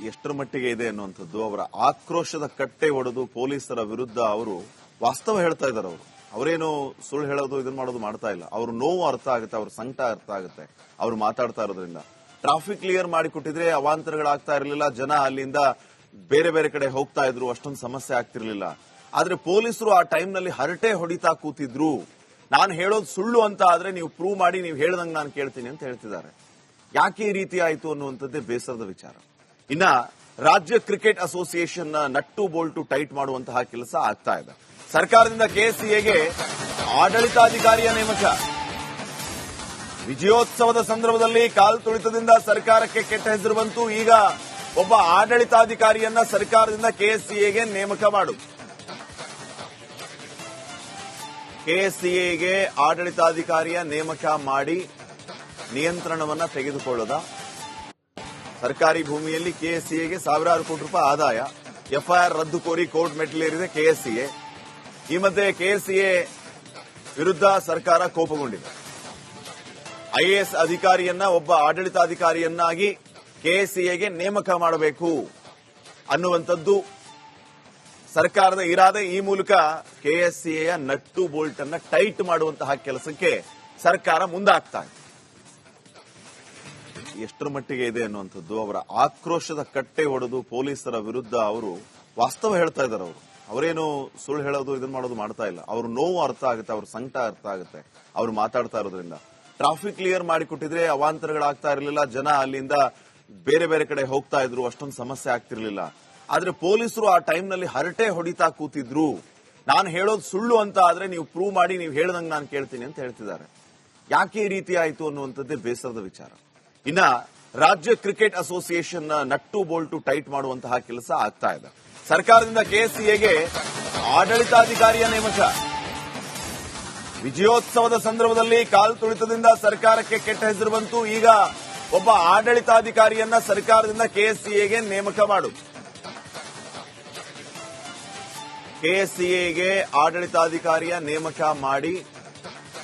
ಎಷ್ಟರ ಮಟ್ಟಿಗೆ ಇದೆ ಅನ್ನುವಂಥದ್ದು ಅವರ ಆಕ್ರೋಶದ ಕಟ್ಟೆ ಒಡೆದು ಪೊಲೀಸರ ವಿರುದ್ಧ ಅವರು ವಾಸ್ತವ ಹೇಳ್ತಾ ಇದ್ದಾರೆ. ಅವರೇನು ಸುಳ್ಳು ಹೇಳೋದು ಇದನ್ನ ಮಾಡೋದು ಮಾಡ್ತಾ ಇಲ್ಲ. ಅವ್ರ ನೋವು ಅರ್ಥ ಆಗುತ್ತೆ, ಅವ್ರ ಸಂಕಟ ಅರ್ಥ ಆಗುತ್ತೆ ಅವ್ರು ಮಾತಾಡ್ತಾ ಇರೋದ್ರಿಂದ. ಟ್ರಾಫಿಕ್ ಕ್ಲಿಯರ್ ಮಾಡಿಕೊಟ್ಟಿದ್ರೆ ಅವಾಂತರಗಳಾಗ್ತಾ ಇರಲಿಲ್ಲ, ಜನ ಅಲ್ಲಿಂದ ಬೇರೆ ಬೇರೆ ಕಡೆ ಹೋಗ್ತಾ ಇದ್ರು, ಅಷ್ಟೊಂದು ಸಮಸ್ಯೆ ಆಗ್ತಿರ್ಲಿಲ್ಲ. ಆದ್ರೆ ಪೊಲೀಸರು ಆ ಟೈಮ್ನಲ್ಲಿ ಹರಟೆ ಹೊಡಿತಾ ಕೂತಿದ್ರು. ನಾನು ಹೇಳೋದು ಸುಳ್ಳು ಅಂತ ಆದ್ರೆ ನೀವು ಪ್ರೂವ್ ಮಾಡಿ, ನೀವು ಹೇಳ್ದಂಗೆ ನಾನು ಕೇಳ್ತೀನಿ ಅಂತ ಹೇಳ್ತಿದ್ದಾರೆ. ಯಾಕೆ ಈ ರೀತಿ ಆಯ್ತು ಅನ್ನುವಂಥದ್ದೇ ಬೇಸರದ ವಿಚಾರ. ಇನ್ನ ರಾಜ್ಯ cricket association nut Bolt tight ಮಾಡುವಂತಹ ಕೆಲಸ ಆಗ್ತಾ ಇದೆ. ಸರ್ಕಾರದಿಂದ ಕೆಎಸ್ಸಿಎಗೆ ಆಡಳಿತಾಧಿಕಾರಿಯ ನೇಮಕ. ವಿಜಯೋತ್ಸವದ ಸಂದರ್ಭದಲ್ಲಿ ಕಾಲ್ ತುಳಿತದಿಂದ ಸರ್ಕಾರಕ್ಕೆ ಕೆಟ್ಟ ಹೆಸರು ಬಂತು. ಈಗ ಒಬ್ಬ ಆಡಳಿತಾಧಿಕಾರಿಯನ್ನ ಸರ್ಕಾರದಿಂದ ಕೆಎಸ್ಸಿಎಗೆ ನೇಮಕ ಮಾಡು. ಕೆಎಸ್ಸಿಎಗೆ ಆಡಳಿತಾಧಿಕಾರಿಯ ನೇಮಕ ಮಾಡಿ ನಿಯಂತ್ರಣವನ್ನ ತೆಗೆದುಕೊಳ್ಳದ. ಸರ್ಕಾರಿ ಭೂಮಿಯಲ್ಲಿ ಕೆಎಸ್ಸಿಎಗೆ ಸಾವಿರಾರು ಕೋಟಿ ರೂಪಾಯಿ ಆದಾಯ. ಎಫ್ಐಆರ್ ರದ್ದು ಕೋರಿ ಕೋರ್ಟ್ ಮೆಟ್ಟಿಲೇರಿದೆ ಕೆಎಸ್ಸಿಎ. ಈ ಮಧ್ಯೆ ಕೆಎಸ್ಸಿಎ ವಿರುದ್ಧ ಸರ್ಕಾರ ಕೋಪಗೊಂಡಿದೆ. ಐಎಎಸ್ ಅಧಿಕಾರಿಯನ್ನ ಒಬ್ಬ ಆಡಳಿತಾಧಿಕಾರಿಯನ್ನಾಗಿ ಕೆಎಸ್ಸಿಎಗೆ ನೇಮಕ ಮಾಡಬೇಕು ಅನ್ನುವಂಥದ್ದು ಸರ್ಕಾರದ ಇರಾದೆ. ಈ ಮೂಲಕ ಕೆಎಸ್ಸಿಎಯ ನಟ್ಟು ಬೋಲ್ಟ್ ಅನ್ನ ಟೈಟ್ ಮಾಡುವಂತಹ ಕೆಲಸಕ್ಕೆ ಸರ್ಕಾರ ಮುಂದಾಗ್ತಾ ಇದೆ. ಎಷ್ಟರ ಮಟ್ಟಿಗೆ ಇದೆ ಅನ್ನುವಂಥದ್ದು ಅವರ ಆಕ್ರೋಶದ ಕಟ್ಟೆ ಒಡೆದು ಪೊಲೀಸರ ವಿರುದ್ಧ ಅವರು ವಾಸ್ತವ ಹೇಳ್ತಾ ಇದ್ದಾರೆ. ಅವರೇನು ಸುಳ್ಳು ಹೇಳೋದು ಇದನ್ನ ಮಾಡೋದು ಮಾಡ್ತಾ ಇಲ್ಲ. ಅವ್ರ ನೋವು ಅರ್ಥ ಆಗುತ್ತೆ, ಅವ್ರ ಸಂಕಟ ಅರ್ಥ ಆಗುತ್ತೆ ಅವ್ರು ಮಾತಾಡ್ತಾ ಇರೋದ್ರಿಂದ. ಟ್ರಾಫಿಕ್ ಕ್ಲಿಯರ್ ಮಾಡಿಕೊಟ್ಟಿದ್ರೆ ಅವಾಂತರಗಳಾಗ್ತಾ ಇರಲಿಲ್ಲ, ಜನ ಅಲ್ಲಿಂದ ಬೇರೆ ಬೇರೆ ಕಡೆ ಹೋಗ್ತಾ ಇದ್ರು, ಅಷ್ಟೊಂದು ಸಮಸ್ಯೆ ಆಗ್ತಿರ್ಲಿಲ್ಲ. ಆದ್ರೆ ಪೊಲೀಸರು ಆ ಟೈಮ್ನಲ್ಲಿ ಹರಟೆ ಹೊಡಿತಾ ಕೂತಿದ್ರು. ನಾನು ಹೇಳೋದು ಸುಳ್ಳು ಅಂತ ಆದ್ರೆ ನೀವು ಪ್ರೂವ್ ಮಾಡಿ, ನೀವು ಹೇಳ್ದಂಗೆ ನಾನು ಕೇಳ್ತೀನಿ ಅಂತ ಹೇಳ್ತಿದ್ದಾರೆ. ಯಾಕೆ ಈ ರೀತಿ ಆಯ್ತು ಅನ್ನುವಂಥದ್ದೇ ಬೇಸರದ ವಿಚಾರ. ಇನ್ನ ರಾಜ್ಯ cricket association nut Bolt tight ಮಾಡುವಂತಹ ಕೆಲಸ ಆಗ್ತಾ ಇದೆ. ಸರ್ಕಾರದಿಂದ ಕೆಎಸ್ಸಿಎಗೆ ಆಡಳಿತಾಧಿಕಾರಿಯ ನೇಮಕ. ವಿಜಯೋತ್ಸವದ ಸಂದರ್ಭದಲ್ಲಿ ಕಾಲ್ ತುಳಿತದಿಂದ ಸರ್ಕಾರಕ್ಕೆ ಕೆಟ್ಟ ಹೆಸರು ಬಂತು. ಈಗ ಒಬ್ಬ ಆಡಳಿತಾಧಿಕಾರಿಯನ್ನ ಸರ್ಕಾರದಿಂದ ಕೆಎಸ್ಸಿಎಗೆ ನೇಮಕ ಮಾಡು. ಕೆಎಸ್ಸಿಎಗೆ ಆಡಳಿತಾಧಿಕಾರಿಯ ನೇಮಕ ಮಾಡಿ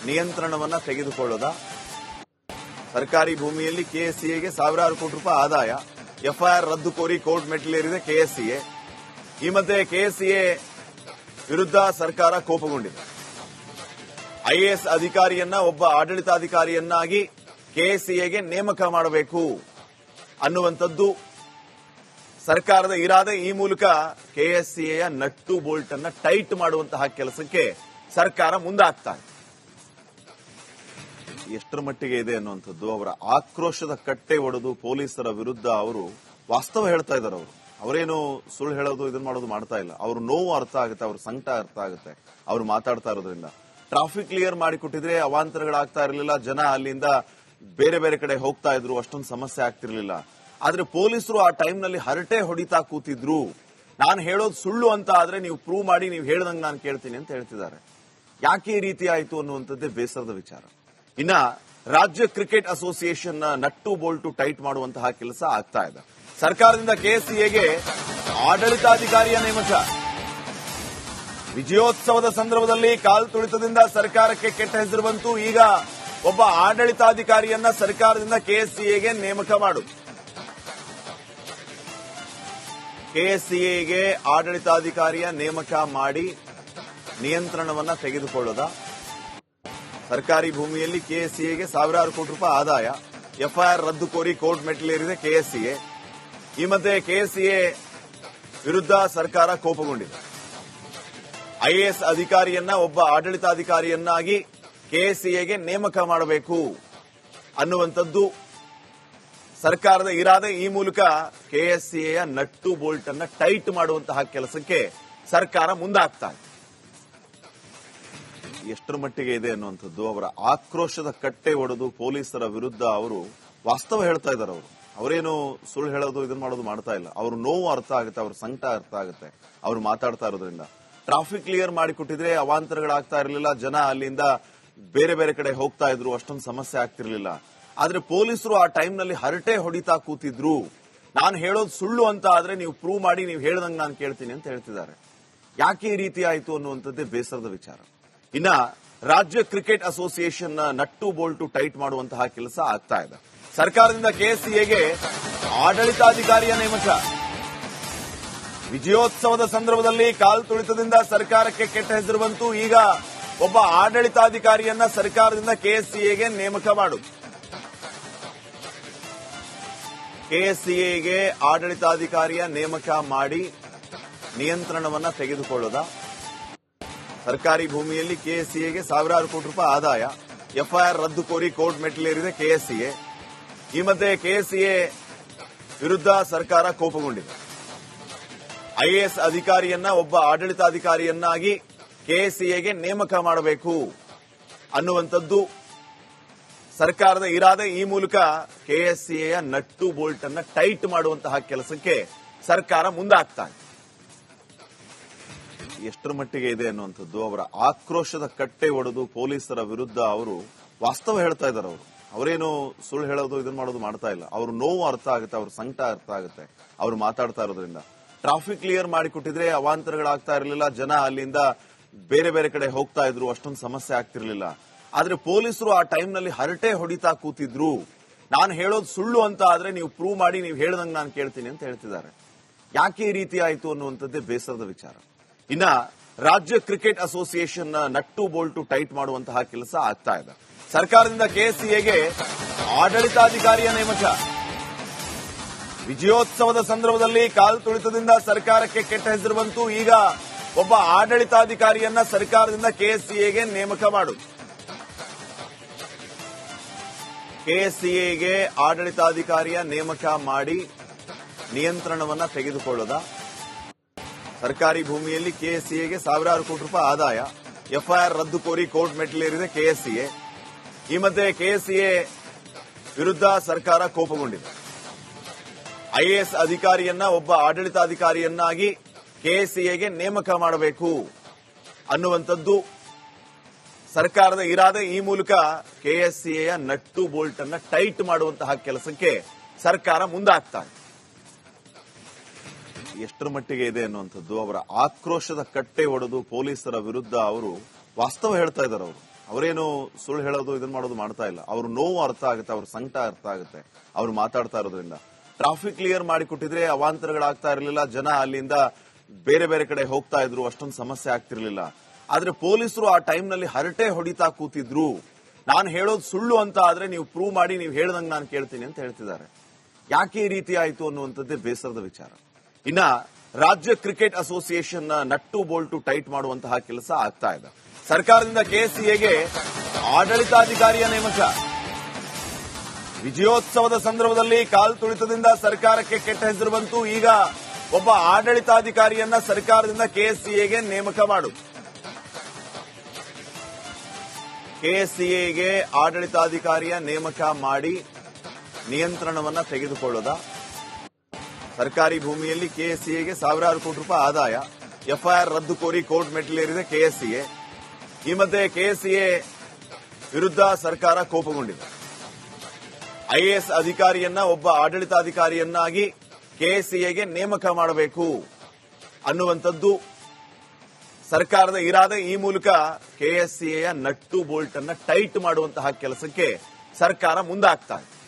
ನಿಯಂತ್ರಣವನ್ನ ತೆಗೆದುಕೊಳ್ಳದ. ಸರ್ಕಾರಿ ಭೂಮಿಯಲ್ಲಿ ಕೆಎಸ್ಸಿಎಗೆ ಸಾವಿರಾರು ಕೋಟಿ ರೂಪಾಯಿ ಆದಾಯ. ಎಫ್ಐಆರ್ ರದ್ದು ಕೋರಿ ಕೋರ್ಟ್ ಮೆಟ್ಟಿಲೇರಿದೆ ಕೆಎಸ್ಸಿಎ. ಈ ಮಧ್ಯೆ ಕೆಎಸ್ಸಿಎ ವಿರುದ್ಧ ಸರ್ಕಾರ ಕೋಪಗೊಂಡಿದೆ. ಐಎಎಸ್ ಅಧಿಕಾರಿಯನ್ನ ಒಬ್ಬ ಆಡಳಿತಾಧಿಕಾರಿಯನ್ನಾಗಿ ಕೆಎಸ್ಸಿಎಗೆ ನೇಮಕ ಮಾಡಬೇಕು ಅನ್ನುವಂಥದ್ದು ಸರ್ಕಾರದ ಇರಾದೆ. ಈ ಮೂಲಕ ಕೆಎಸ್ಸಿಎಯ ನಟ್ಟು ಬೋಲ್ಟ್ ಅನ್ನ ಟೈಟ್ ಮಾಡುವಂತಹ ಕೆಲಸಕ್ಕೆ ಸರ್ಕಾರ ಮುಂದಾಗ್ತಾ ಇದೆ. ಎಷ್ಟರ ಮಟ್ಟಿಗೆ ಇದೆ ಅನ್ನುವಂಥದ್ದು ಅವರ ಆಕ್ರೋಶದ ಕಟ್ಟೆ ಒಡೆದು ಪೊಲೀಸರ ವಿರುದ್ಧ ಅವರು ವಾಸ್ತವ ಹೇಳ್ತಾ ಇದ್ದಾರೆ. ಅವರೇನು ಸುಳ್ಳು ಹೇಳೋದು ಇದನ್ನ ಮಾಡೋದು ಮಾಡ್ತಾ ಇಲ್ಲ. ಅವ್ರ ನೋವು ಅರ್ಥ ಆಗುತ್ತೆ, ಅವ್ರ ಸಂಕಟ ಅರ್ಥ ಆಗುತ್ತೆ ಅವ್ರು ಮಾತಾಡ್ತಾ ಇರೋದ್ರಿಂದ. ಟ್ರಾಫಿಕ್ ಕ್ಲಿಯರ್ ಮಾಡಿಕೊಟ್ಟಿದ್ರೆ ಅವಾಂತರಗಳಾಗ್ತಾ ಇರಲಿಲ್ಲ, ಜನ ಅಲ್ಲಿಂದ ಬೇರೆ ಬೇರೆ ಕಡೆ ಹೋಗ್ತಾ ಇದ್ರು, ಅಷ್ಟೊಂದು ಸಮಸ್ಯೆ ಆಗ್ತಿರ್ಲಿಲ್ಲ. ಆದ್ರೆ ಪೊಲೀಸರು ಆ ಟೈಮ್ನಲ್ಲಿ ಹರಟೆ ಹೊಡಿತಾ ಕೂತಿದ್ರು. ನಾನು ಹೇಳೋದು ಸುಳ್ಳು ಅಂತ ಆದ್ರೆ ನೀವು ಪ್ರೂವ್ ಮಾಡಿ, ನೀವು ಹೇಳ್ದಂಗೆ ನಾನು ಕೇಳ್ತೀನಿ ಅಂತ ಹೇಳ್ತಿದ್ದಾರೆ. ಯಾಕೆ ಈ ರೀತಿ ಆಯ್ತು ಅನ್ನುವಂಥದ್ದೇ ಬೇಸರದ ವಿಚಾರ. ಇನ್ನ ರಾಜ್ಯ cricket association nut Bolt tight ಮಾಡುವಂತಹ ಕೆಲಸ ಆಗ್ತಾ ಇದೆ. ಸರ್ಕಾರದಿಂದ ಕೆಎಸ್ಸಿಎಗೆ ಆಡಳಿತಾಧಿಕಾರಿಯ ನೇಮಕ. ವಿಜಯೋತ್ಸವದ ಸಂದರ್ಭದಲ್ಲಿ ಕಾಲ್ ತುಳಿತದಿಂದ ಸರ್ಕಾರಕ್ಕೆ ಕೆಟ್ಟ ಹೆಸರು ಬಂತು. ಈಗ ಒಬ್ಬ ಆಡಳಿತಾಧಿಕಾರಿಯನ್ನ ಸರ್ಕಾರದಿಂದ ಕೆಎಸ್ಸಿಎಗೆ ನೇಮಕ ಮಾಡು. ಕೆಎಸ್ಸಿಎಗೆ ಆಡಳಿತಾಧಿಕಾರಿಯ ನೇಮಕ ಮಾಡಿ ನಿಯಂತ್ರಣವನ್ನ ತೆಗೆದುಕೊಳ್ಳದ. ಸರ್ಕಾರಿ ಭೂಮಿಯಲ್ಲಿ ಕೆಎಸ್ಸಿಎಗೆ ಸಾವಿರಾರು ಕೋಟಿ ರೂಪಾಯಿ ಆದಾಯ. ಎಫ್ಐಆರ್ ರದ್ದು ಕೋರಿ ಕೋರ್ಟ್ ಮೆಟ್ಟಿಲೇರಿದೆ ಕೆಎಸ್ಸಿಎ. ಈ ಮಧ್ಯೆ ಕೆಎಸ್ಸಿಎ ವಿರುದ್ಧ ಸರ್ಕಾರ ಕೋಪಗೊಂಡಿದೆ. ಐಎಎಸ್ ಅಧಿಕಾರಿಯನ್ನ ಒಬ್ಬ ಆಡಳಿತಾಧಿಕಾರಿಯನ್ನಾಗಿ ಕೆಎಸ್ಸಿಎಗೆ ನೇಮಕ ಮಾಡಬೇಕು ಅನ್ನುವಂಥದ್ದು ಸರ್ಕಾರದ ಇರಾದೆ. ಈ ಮೂಲಕ ಕೆಎಸ್ಸಿಎಯ ನಟ್ಟು ಬೋಲ್ಟ್ ಅನ್ನ ಟೈಟ್ ಮಾಡುವಂತಹ ಕೆಲಸಕ್ಕೆ ಸರ್ಕಾರ ಮುಂದಾಗ್ತಾ ಇದೆ. ಎಷ್ಟರ ಮಟ್ಟಿಗೆ ಇದೆ ಅನ್ನುವಂಥದ್ದು ಅವರ ಆಕ್ರೋಶದ ಕಟ್ಟೆ ಒಡೆದು ಪೊಲೀಸರ ವಿರುದ್ಧ ಅವರು ವಾಸ್ತವ ಹೇಳ್ತಾ ಇದ್ದಾರೆ. ಅವರೇನು ಸುಳ್ಳು ಹೇಳೋದು ಇದನ್ನ ಮಾಡೋದು ಮಾಡ್ತಾ ಇಲ್ಲ. ಅವ್ರ ನೋವು ಅರ್ಥ ಆಗುತ್ತೆ, ಅವ್ರ ಸಂಕಟ ಅರ್ಥ ಆಗುತ್ತೆ ಅವ್ರು ಮಾತಾಡ್ತಾ ಇರೋದ್ರಿಂದ. ಟ್ರಾಫಿಕ್ ಕ್ಲಿಯರ್ ಮಾಡಿಕೊಟ್ಟಿದ್ರೆ ಅವಾಂತರಗಳಾಗ್ತಾ ಇರಲಿಲ್ಲ, ಜನ ಅಲ್ಲಿಂದ ಬೇರೆ ಬೇರೆ ಕಡೆ ಹೋಗ್ತಾ ಇದ್ರು, ಅಷ್ಟೊಂದು ಸಮಸ್ಯೆ ಆಗ್ತಿರ್ಲಿಲ್ಲ. ಆದ್ರೆ ಪೊಲೀಸರು ಆ ಟೈಮ್ನಲ್ಲಿ ಹರಟೆ ಹೊಡಿತಾ ಕೂತಿದ್ರು. ನಾನು ಹೇಳೋದು ಸುಳ್ಳು ಅಂತ ಆದ್ರೆ ನೀವು ಪ್ರೂವ್ ಮಾಡಿ, ನೀವು ಹೇಳ್ದಂಗೆ ನಾನು ಕೇಳ್ತೀನಿ ಅಂತ ಹೇಳ್ತಿದ್ದಾರೆ. ಯಾಕೆ ಈ ರೀತಿ ಆಯ್ತು ಅನ್ನುವಂಥದ್ದೇ ಬೇಸರದ ವಿಚಾರ. ಇನ್ನ ರಾಜ್ಯ cricket association nut Bolt tight ಮಾಡುವಂತಹ ಕೆಲಸ ಆಗ್ತಾ ಇದೆ. ಸರ್ಕಾರದಿಂದ ಕೆಎಸ್ಸಿಎಗೆ ಆಡಳಿತಾಧಿಕಾರಿಯ ನೇಮಕ. ವಿಜಯೋತ್ಸವದ ಸಂದರ್ಭದಲ್ಲಿ ಕಾಲ್ ತುಳಿತದಿಂದ ಸರ್ಕಾರಕ್ಕೆ ಕೆಟ್ಟ ಹೆಸರು ಬಂತು. ಈಗ ಒಬ್ಬ ಆಡಳಿತಾಧಿಕಾರಿಯನ್ನ ಸರ್ಕಾರದಿಂದ ಕೆಎಸ್ಸಿಎಗೆ ನೇಮಕ ಮಾಡುವುದು. ಕೆಎಸ್ಸಿಎಗೆ ಆಡಳಿತಾಧಿಕಾರಿಯ ನೇಮಕ ಮಾಡಿ ನಿಯಂತ್ರಣವನ್ನ ತೆಗೆದುಕೊಳ್ಳೋದ. ಸರ್ಕಾರಿ ಭೂಮಿಯಲ್ಲಿ ಕೆಎಸ್ಸಿಎಗೆ ಸಾವಿರಾರು ಕೋಟಿ ರೂಪಾಯಿ ಆದಾಯ. ಎಫ್ಐಆರ್ ರದ್ದು ಕೋರಿ ಕೋರ್ಟ್ ಮೆಟ್ಟಿಲೇರಿದೆ ಕೆಎಸ್ಸಿಎ. ಈ ಮಧ್ಯೆ ಕೆಎಸ್ಸಿಎ ವಿರುದ್ಧ ಸರ್ಕಾರ ಕೋಪಗೊಂಡಿದೆ. ಐಎಎಸ್ ಅಧಿಕಾರಿಯನ್ನ ಒಬ್ಬ ಆಡಳಿತಾಧಿಕಾರಿಯನ್ನಾಗಿ ಕೆಎಸ್ಸಿಎಗೆ ನೇಮಕ ಮಾಡಬೇಕು ಅನ್ನುವಂಥದ್ದು ಸರ್ಕಾರದ ಇರಾದೆ. ಈ ಮೂಲಕ ಕೆಎಸ್ಸಿಎಯ ನಟ್ಟು ಬೋಲ್ಟ್ ಅನ್ನ ಟೈಟ್ ಮಾಡುವಂತಹ ಕೆಲಸಕ್ಕೆ ಸರ್ಕಾರ ಮುಂದಾಗ್ತಾ ಇದೆ. ಎಷ್ಟರ ಮಟ್ಟಿಗೆ ಇದೆ ಅನ್ನುವಂಥದ್ದು ಅವರ ಆಕ್ರೋಶದ ಕಟ್ಟೆ ಒಡೆದು ಪೊಲೀಸರ ವಿರುದ್ಧ ಅವರು ವಾಸ್ತವ ಹೇಳ್ತಾ ಇದ್ದಾರೆ. ಅವರೇನು ಸುಳ್ಳು ಹೇಳೋದು ಇದನ್ನ ಮಾಡೋದು ಮಾಡ್ತಾ ಇಲ್ಲ. ಅವ್ರ ನೋವು ಅರ್ಥ ಆಗುತ್ತೆ, ಅವ್ರ ಸಂಕಟ ಅರ್ಥ ಆಗುತ್ತೆ ಅವ್ರು ಮಾತಾಡ್ತಾ ಇರೋದ್ರಿಂದ. ಟ್ರಾಫಿಕ್ ಕ್ಲಿಯರ್ ಮಾಡಿಕೊಟ್ಟಿದ್ರೆ ಅವಾಂತರಗಳಾಗ್ತಾ ಇರಲಿಲ್ಲ, ಜನ ಅಲ್ಲಿಂದ ಬೇರೆ ಬೇರೆ ಕಡೆ ಹೋಗ್ತಾ ಇದ್ರು, ಅಷ್ಟೊಂದು ಸಮಸ್ಯೆ ಆಗ್ತಿರ್ಲಿಲ್ಲ. ಆದ್ರೆ ಪೊಲೀಸರು ಆ ಟೈಮ್ನಲ್ಲಿ ಹರಟೆ ಹೊಡಿತಾ ಕೂತಿದ್ರು. ನಾನು ಹೇಳೋದು ಸುಳ್ಳು ಅಂತ ಆದ್ರೆ ನೀವು ಪ್ರೂವ್ ಮಾಡಿ, ನೀವು ಹೇಳ್ದಂಗೆ ನಾನು ಕೇಳ್ತೀನಿ ಅಂತ ಹೇಳ್ತಿದ್ದಾರೆ. ಯಾಕೆ ಈ ರೀತಿ ಆಯ್ತು ಅನ್ನುವಂಥದ್ದೇ ಬೇಸರದ ವಿಚಾರ. ಇನ್ನ ರಾಜ್ಯ cricket association nut Bolt tight ಮಾಡುವಂತಹ ಕೆಲಸ ಆಗ್ತಾ ಇದೆ. ಸರ್ಕಾರದಿಂದ ಕೆಎಸ್ಸಿಎಗೆ ಆಡಳಿತಾಧಿಕಾರಿಯ ನೇಮಕ. ವಿಜಯೋತ್ಸವದ ಸಂದರ್ಭದಲ್ಲಿ ಕಾಲ್ ತುಳಿತದಿಂದ ಸರ್ಕಾರಕ್ಕೆ ಕೆಟ್ಟ ಹೆಸರು ಬಂತು. ಈಗ ಒಬ್ಬ ಆಡಳಿತಾಧಿಕಾರಿಯನ್ನ ಸರ್ಕಾರದಿಂದ ಕೆಎಸ್ಸಿಎಗೆ ನೇಮಕ ಮಾಡುವುದು. ಕೆಎಸ್ಸಿಎಗೆ ಆಡಳಿತಾಧಿಕಾರಿಯ ನೇಮಕ ಮಾಡಿ ನಿಯಂತ್ರಣವನ್ನ ತೆಗೆದುಕೊಳ್ಳೋದ. ಸರ್ಕಾರಿ ಭೂಮಿಯಲ್ಲಿ ಕೆಎಸ್ಸಿಎಗೆ ಸಾವಿರಾರು ಕೋಟಿ ರೂಪಾಯಿ ಆದಾಯ. ಎಫ್ಐಆರ್ ರದ್ದು ಕೋರಿ ಕೋರ್ಟ್ ಮೆಟ್ಟಿಲೇರಿದೆ ಕೆಎಸ್ಸಿಎ. ಈ ಮಧ್ಯೆ ಕೆಎಸ್ಸಿಎ ವಿರುದ್ಧ ಸರ್ಕಾರ ಕೋಪಗೊಂಡಿದೆ. ಐಎಎಸ್ ಅಧಿಕಾರಿಯನ್ನ ಒಬ್ಬ ಆಡಳಿತಾಧಿಕಾರಿಯನ್ನಾಗಿ ಕೆಎಸ್ಸಿಎಗೆ ನೇಮಕ ಮಾಡಬೇಕು ಅನ್ನುವಂಥದ್ದು ಸರ್ಕಾರದ ಇರಾದೆ. ಈ ಮೂಲಕ ಕೆಎಸ್ಸಿಎಯ ನಟ್ಟು ಬೋಲ್ಟ್ ಅನ್ನ ಟೈಟ್ ಮಾಡುವಂತಹ ಕೆಲಸಕ್ಕೆ ಸರ್ಕಾರ ಮುಂದಾಗ್ತಾ ಇದೆ. ಎಷ್ಟರ ಮಟ್ಟಿಗೆ ಇದೆ ಅನ್ನುವಂಥದ್ದು ಅವರ ಆಕ್ರೋಶದ ಕಟ್ಟೆ ಒಡೆದು ಪೊಲೀಸರ ವಿರುದ್ಧ ಅವರು ವಾಸ್ತವ ಹೇಳ್ತಾ ಇದ್ದಾರೆ. ಅವರೇನು ಸುಳ್ಳು ಹೇಳೋದು ಇದನ್ನ ಮಾಡೋದು ಮಾಡ್ತಾ ಇಲ್ಲ. ಅವ್ರ ನೋವು ಅರ್ಥ ಆಗುತ್ತೆ, ಅವ್ರ ಸಂಕಟ ಅರ್ಥ ಆಗುತ್ತೆ ಅವ್ರು ಮಾತಾಡ್ತಾ ಇರೋದ್ರಿಂದ. ಟ್ರಾಫಿಕ್ ಕ್ಲಿಯರ್ ಮಾಡಿಕೊಟ್ಟಿದ್ರೆ ಅವಾಂತರಗಳಾಗ್ತಾ ಇರಲಿಲ್ಲ, ಜನ ಅಲ್ಲಿಂದ ಬೇರೆ ಬೇರೆ ಕಡೆ ಹೋಗ್ತಾ ಇದ್ರು, ಅಷ್ಟೊಂದು ಸಮಸ್ಯೆ ಆಗ್ತಿರ್ಲಿಲ್ಲ. ಆದ್ರೆ ಪೊಲೀಸರು ಆ ಟೈಮ್ನಲ್ಲಿ ಹರಟೆ ಹೊಡಿತಾ ಕೂತಿದ್ರು. ನಾನು ಹೇಳೋದು ಸುಳ್ಳು ಅಂತ ಆದ್ರೆ ನೀವು ಪ್ರೂವ್ ಮಾಡಿ, ನೀವು ಹೇಳ್ದಂಗೆ ನಾನು ಕೇಳ್ತೀನಿ ಅಂತ ಹೇಳ್ತಿದ್ದಾರೆ. ಯಾಕೆ ಈ ರೀತಿ ಆಯ್ತು ಅನ್ನುವಂಥದ್ದೇ ಬೇಸರದ ವಿಚಾರ. ಇನ್ನ ರಾಜ್ಯ cricket association nut Bolt tight ಮಾಡುವಂತಹ ಕೆಲಸ ಆಗ್ತಾ ಇದೆ. ಸರ್ಕಾರದಿಂದ ಕೆಎಸ್ಸಿಎಗೆ ಆಡಳಿತಾಧಿಕಾರಿಯ ನೇಮಕ. ವಿಜಯೋತ್ಸವದ ಸಂದರ್ಭದಲ್ಲಿ ಕಾಲ್ ತುಳಿತದಿಂದ ಸರ್ಕಾರಕ್ಕೆ ಕೆಟ್ಟ ಹೆಸರು ಬಂತು. ಈಗ ಒಬ್ಬ ಆಡಳಿತಾಧಿಕಾರಿಯನ್ನ ಸರ್ಕಾರದಿಂದ ಕೆಎಸ್ಸಿಎಗೆ ನೇಮಕ ಮಾಡುವುದು. ಕೆಎಸ್ಸಿಎಗೆ ಆಡಳಿತಾಧಿಕಾರಿಯ ನೇಮಕ ಮಾಡಿ ನಿಯಂತ್ರಣವನ್ನ ತೆಗೆದುಕೊಳ್ಳೋದ. ಸರ್ಕಾರಿ ಭೂಮಿಯಲ್ಲಿ ಕೆಎಸ್ಸಿಎಗೆ ಸಾವಿರಾರು ಕೋಟಿ ರೂಪಾಯಿ ಆದಾಯ. ಎಫ್ಐಆರ್ ರದ್ದು ಕೋರಿ ಕೋರ್ಟ್ ಮೆಟ್ಟಿಲೇರಿದೆ ಕೆಎಸ್ಸಿಎ. ಈ ಮಧ್ಯೆ ಕೆಎಸ್ಸಿಎ ವಿರುದ್ಧ ಸರ್ಕಾರ ಕೋಪಗೊಂಡಿದೆ. ಐಎಎಸ್ ಅಧಿಕಾರಿಯನ್ನ ಒಬ್ಬ ಆಡಳಿತಾಧಿಕಾರಿಯನ್ನಾಗಿ ಕೆಎಸ್ಸಿಎಗೆ ನೇಮಕ ಮಾಡಬೇಕು ಅನ್ನುವಂಥದ್ದು ಸರ್ಕಾರದ ಇರಾದೆ. ಈ ಮೂಲಕ ಕೆಎಸ್ಸಿಎಯ ನಟ್ಟು ಬೋಲ್ಟ್ ಅನ್ನ ಟೈಟ್ ಮಾಡುವಂತಹ ಕೆಲಸಕ್ಕೆ ಸರ್ಕಾರ ಮುಂದಾಗ್ತಾ ಇದೆ.